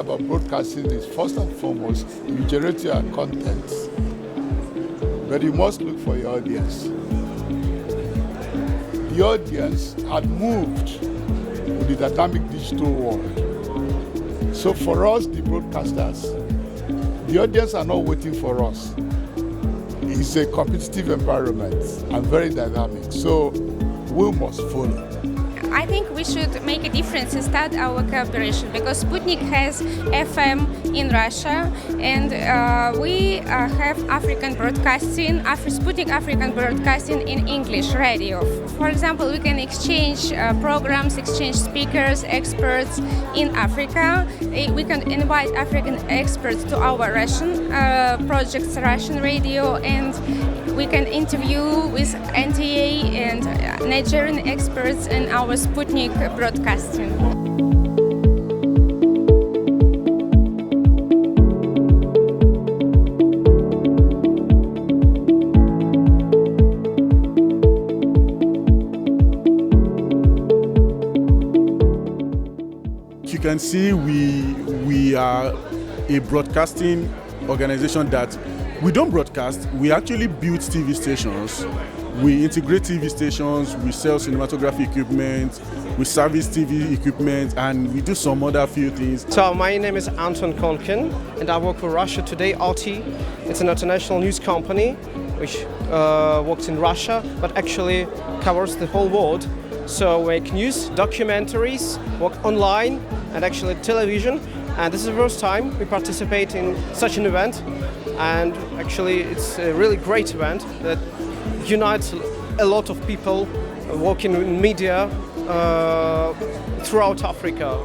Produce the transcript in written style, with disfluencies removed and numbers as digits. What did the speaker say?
about broadcasting is, first and foremost, you generate your content, but you must look for your audience. The audience had moved to the dynamic digital world. So for us, the broadcasters, the audience are not waiting for us. It's a competitive environment and very dynamic, so we must follow. I think we should make a difference and start our cooperation, because Sputnik has FM in Russia, and we have African broadcasting, Sputnik African broadcasting in English radio. For example, we can exchange programs, exchange speakers, experts in Africa. We can invite African experts to our Russian projects, Russian radio, and we can interview with NTA and Nigerian experts in our Sputnik broadcasting. You can see we are a broadcasting organization that we don't broadcast, we actually build TV stations. We integrate TV stations, we sell cinematography equipment, we service TV equipment, and we do some other few things. So my name is Anton Kolkin, and I work for Russia Today RT. It's an international news company which works in Russia, but actually covers the whole world. So we make news, documentaries, work online, and actually television. And this is the first time we participate in such an event. And actually it's a really great event that unites a lot of people working in media throughout Africa.